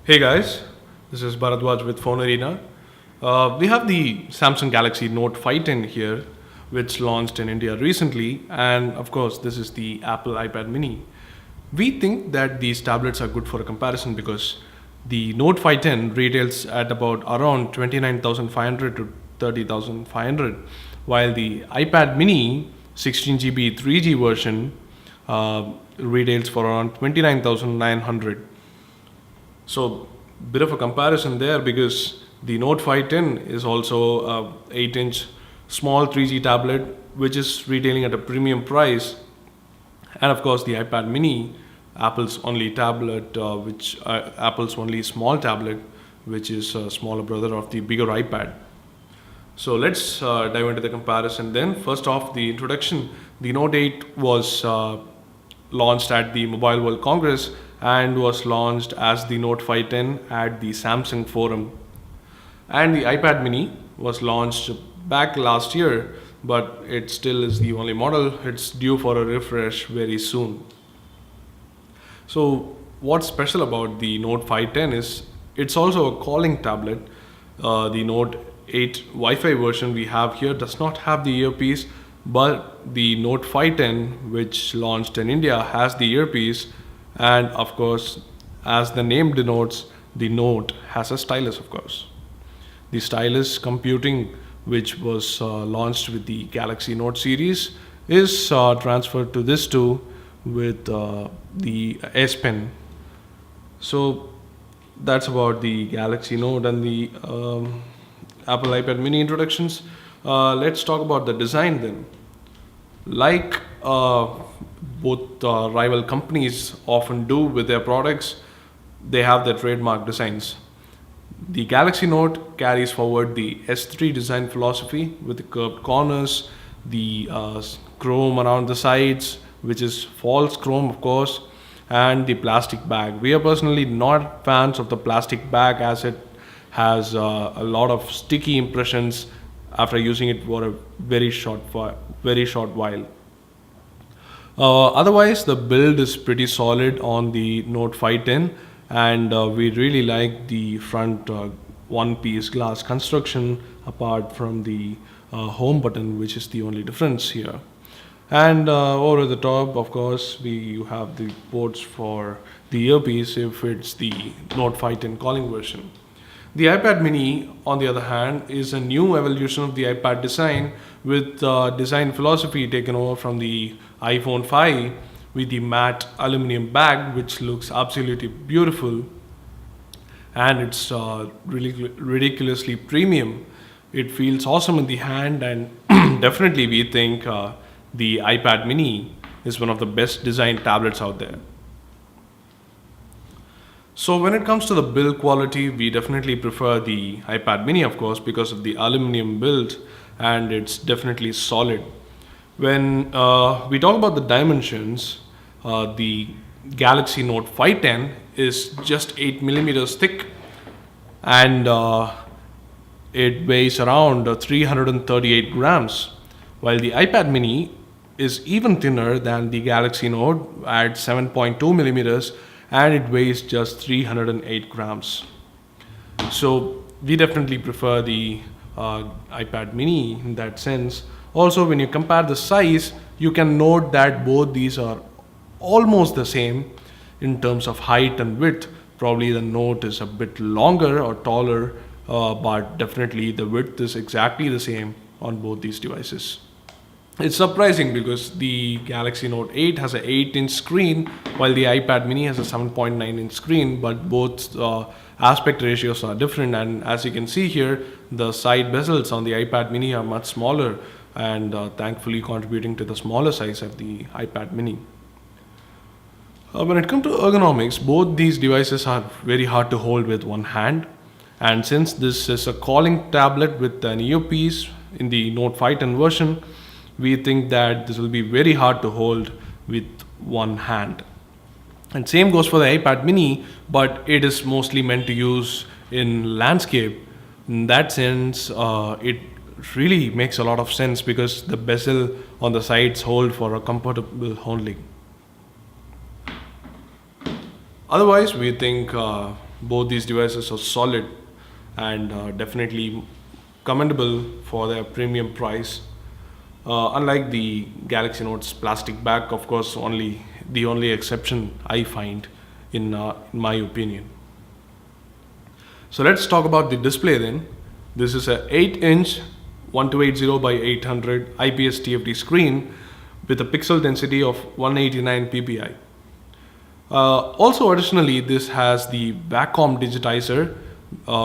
Hey guys, this is Bharadwaj with Phone Arena. We have the Samsung Galaxy Note 510 here, which launched in India recently, and of course, this is the Apple iPad Mini. We think that these tablets are good for a comparison because the Note 510 retails at about around 29,500 to 30,500, while the iPad Mini 16 GB 3G version retails for around 29,900. So, bit of a comparison there because the Note 510 is also a 8-inch small 3G tablet which is retailing at a premium price, and of course the iPad Mini, Apple's only small tablet, which is a smaller brother of the bigger iPad. So let's dive into the comparison then. First off, the introduction. The Note 8 was launched at the Mobile World Congress and was launched as the Note 510 at the Samsung Forum. And the iPad Mini was launched back last year, but it still is the only model. It's due for a refresh very soon. So, what's special about the Note 510 is it's also a calling tablet. The Note 8 Wi-Fi version we have here does not have the earpiece, but the Note 510, which launched in India, has the earpiece, and of course, as the name denotes, the Note has a stylus, of course. The stylus computing, which was launched with the Galaxy Note series, is transferred to this too with the S Pen. So that's about the Galaxy Note and the Apple iPad Mini introductions. Let's talk about the design then. Like both rival companies often do with their products, they have their trademark designs. The Galaxy Note carries forward the S3 design philosophy with the curved corners, the chrome around the sides, which is false chrome, of course, and the plastic bag. We are personally not fans of the plastic bag as it has a lot of sticky impressions after using it for a very short while. Otherwise, the build is pretty solid on the Note 510, and we really like the front one-piece glass construction apart from the home button, which is the only difference here. And over the top, of course, you have the ports for the earpiece if it's the Note 510 calling version. The iPad Mini, on the other hand, is a new evolution of the iPad design with design philosophy taken over from the iPhone 5 with the matte aluminum bag, which looks absolutely beautiful, and it's really ridiculously premium. It feels awesome in the hand, and definitely we think the iPad Mini is one of the best designed tablets out there. So when it comes to the build quality, we definitely prefer the iPad Mini, of course, because of the aluminum build, and it's definitely solid. When we talk about the dimensions, the Galaxy Note 510 is just 8 millimeters thick, and it weighs around 338 grams, while the iPad Mini is even thinner than the Galaxy Note at 7.2 millimeters, and it weighs just 308 grams. So we definitely prefer the iPad Mini in that sense. Also, when you compare the size, you can note that both these are almost the same in terms of height and width. Probably the Note is a bit longer or taller, but definitely the width is exactly the same on both these devices. It's surprising because the Galaxy Note 8 has an 8-inch screen while the iPad Mini has a 7.9-inch screen, but both aspect ratios are different. And as you can see here, the side bezels on the iPad Mini are much smaller, and thankfully contributing to the smaller size of the iPad Mini. When it comes to ergonomics, both these devices are very hard to hold with one hand. And since this is a calling tablet with an earpiece in the Note 510 version, we think that this will be very hard to hold with one hand. And same goes for the iPad Mini, but it is mostly meant to use in landscape. In that sense, it really makes a lot of sense because the bezel on the sides hold for a comfortable holding. Otherwise, we think Both these devices are solid and definitely commendable for their premium price. Unlike the Galaxy Note's plastic back, of course, only the only exception I find in my opinion. So let's talk about the display then. This is a 8-inch 1280 by 800 IPS TFT screen with a pixel density of 189 ppi. Also, additionally, this has the Wacom digitizer,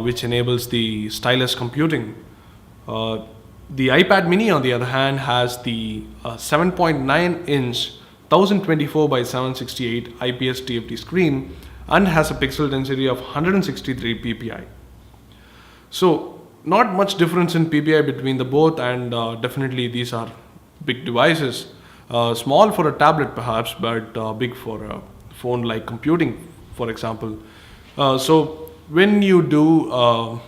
which enables the stylus computing. Uh, the iPad Mini, on the other hand, has the 7.9-inch 1024 by 768 IPS TFT screen and has a pixel density of 163 ppi. So, not much difference in ppi between the both, and definitely these are big devices. Small for a tablet, perhaps, but big for a phone like computing, for example. So, when you do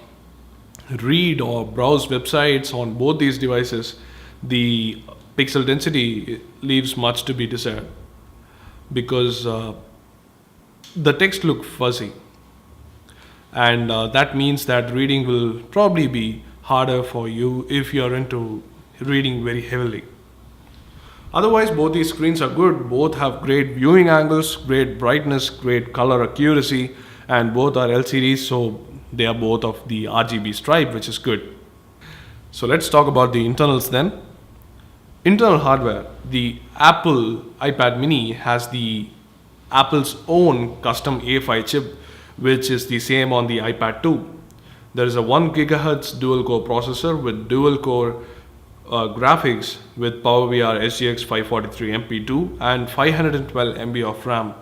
read or browse websites on both these devices, the pixel density leaves much to be desired because the text look fuzzy, and that means that reading will probably be harder for you if you are into reading very heavily. Otherwise, both these screens are good. Both have great viewing angles, great brightness, great color accuracy, and both are LCDs, so they are both of the RGB stripe, which is good. So let's talk about the internals then. Internal hardware. The Apple iPad Mini has the Apple's own custom A5 chip, which is the same on the iPad 2. There is a 1 GHz dual core processor with dual core graphics with PowerVR SGX 543 MP2 and 512 MB of RAM.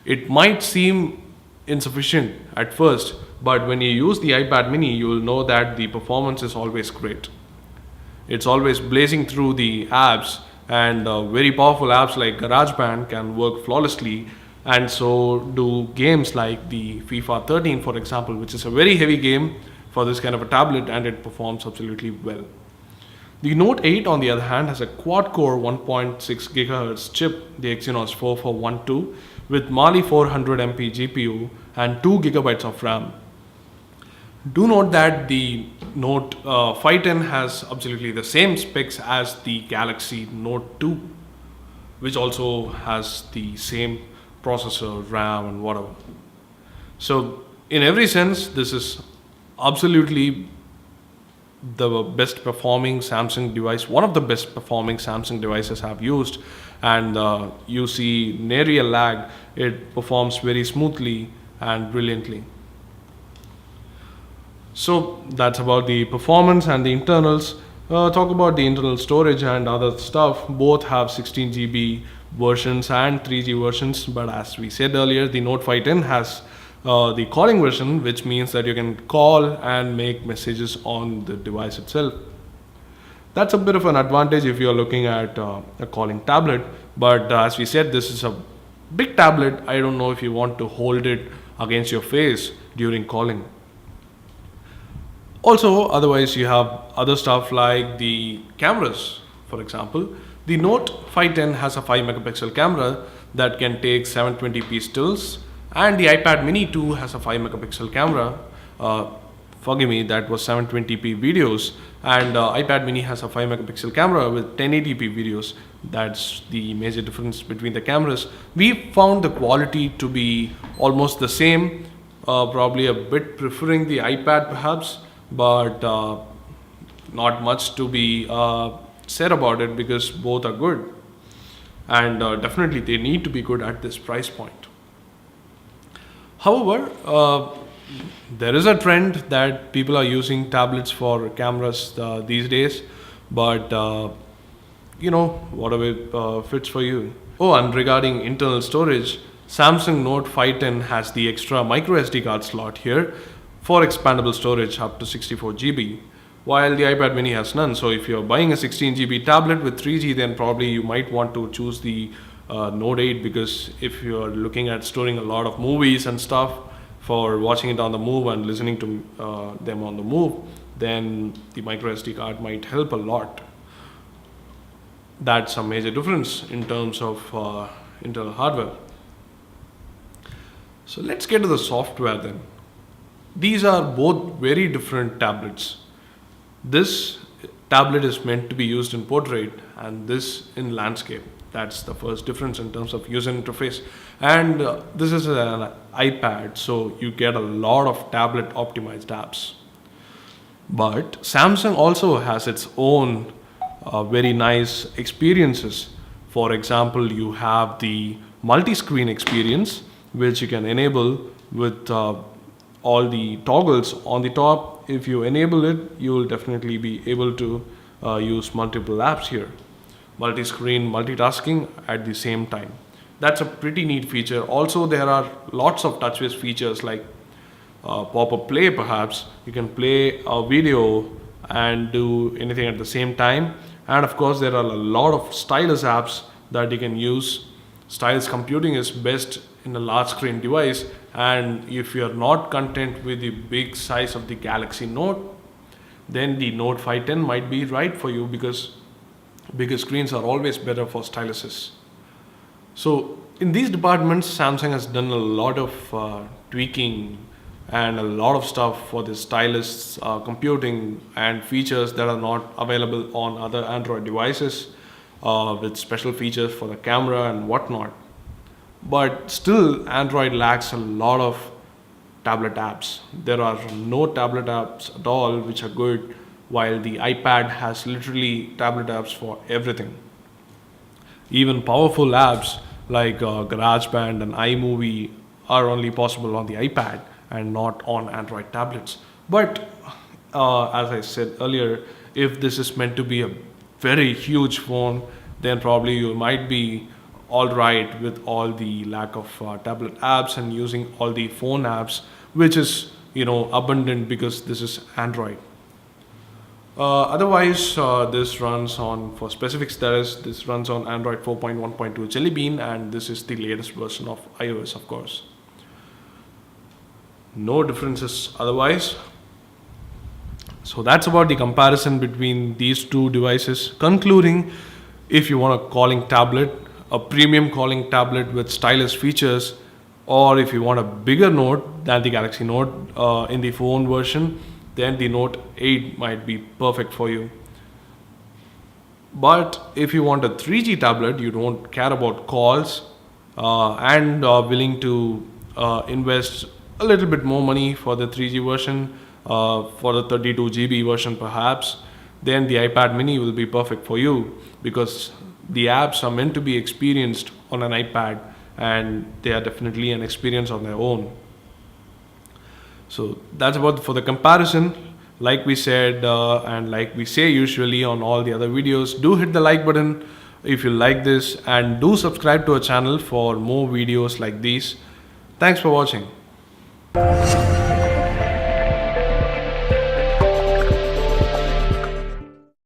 It might seem insufficient at first, but when you use the iPad Mini, you will know that the performance is always great. It's always blazing through the apps, and very powerful apps like GarageBand can work flawlessly, and so do games like the FIFA 13, for example, which is a very heavy game for this kind of a tablet, and it performs absolutely well. The Note 8, on the other hand, has a quad-core 1.6 GHz chip, the Exynos 4412, with Mali 400 MP GPU and 2 GB of RAM. Do note that the Note 510 has absolutely the same specs as the Galaxy Note 2, which also has the same processor, RAM, and whatever. So, in every sense, this is absolutely the best performing Samsung device, one of the best performing Samsung devices I've used, and you see nary a lag. It performs very smoothly and brilliantly. So that's about the performance and the internals. Talk about the internal storage and other stuff. Both have 16 GB versions and 3G versions, but as we said earlier, the Note 510 has the calling version, which means that you can call and make messages on the device itself. That's a bit of an advantage if you're looking at a calling tablet, but as we said, this is a big tablet. I don't know if you want to hold it against your face during calling. Also, otherwise, you have other stuff like the cameras. For example, the Note 510 has a 5 megapixel camera that can take 720p stills, and the iPad Mini 2 has a 5 megapixel camera. Forgive me, that was 720p videos, and iPad Mini has a 5 megapixel camera with 1080p videos. That's the major difference between the cameras. We found the quality to be almost the same, probably a bit preferring the iPad perhaps, but not much to be said about it because both are good, and definitely they need to be good at this price point. However, there is a trend that people are using tablets for cameras these days, but whatever fits for you. Oh, and regarding internal storage, Samsung Note 510 has the extra micro SD card slot here for expandable storage up to 64 GB, while the iPad Mini has none. So if you're buying a 16 GB tablet with 3G, then probably you might want to choose the Note 8, because if you're looking at storing a lot of movies and stuff for watching it on the move and listening to them on the move, then the micro SD card might help a lot. That's a major difference in terms of internal hardware. So let's get to the software then. These are both very different tablets. This tablet is meant to be used in portrait and this in landscape. That's the first difference in terms of user interface. And this is an iPad, so you get a lot of tablet optimized apps. But Samsung also has its own very nice experiences. For example, you have the multi-screen experience, which you can enable with all the toggles on the top. If you enable it, you will definitely be able to use multiple apps here. Multi-screen multitasking at the same time. That's a pretty neat feature. Also, there are lots of TouchWiz features like pop-up play. Perhaps you can play a video and do anything at the same time. And of course, there are a lot of stylus apps that you can use. Stylus computing is best in a large screen device, and if you are not content with the big size of the Galaxy Note, then the Note 510 might be right for you, because bigger screens are always better for styluses. So in these departments, Samsung has done a lot of tweaking and a lot of stuff for the stylus computing and features that are not available on other Android devices, with special features for the camera and whatnot. But still, Android lacks a lot of tablet apps. There are no tablet apps at all which are good, while the iPad has literally tablet apps for everything. Even powerful apps like GarageBand and iMovie are only possible on the iPad and not on Android tablets. But as I said earlier, if this is meant to be a very huge phone, then probably you might be all right with all the lack of tablet apps and using all the phone apps, which is abundant because this is Android. Otherwise, this runs on, for specific status, this runs on Android 4.1.2 Jelly Bean, and this is the latest version of iOS, of course. No differences otherwise. So that's about the comparison between these two devices. Concluding, if you want a calling tablet, a premium calling tablet with stylus features, or if you want a bigger Note than the Galaxy Note in the phone version, then the Note 8 might be perfect for you. But if you want a 3G tablet, you don't care about calls, and are willing to invest a little bit more money for the 3G version, for the 32 GB version perhaps, then the iPad mini will be perfect for you, because the apps are meant to be experienced on an iPad, and they are definitely an experience on their own. So that's about for the comparison. Like we said, and like we say usually on all the other videos, do hit the like button if you like this, and do subscribe to our channel for more videos like these. Thanks for watching.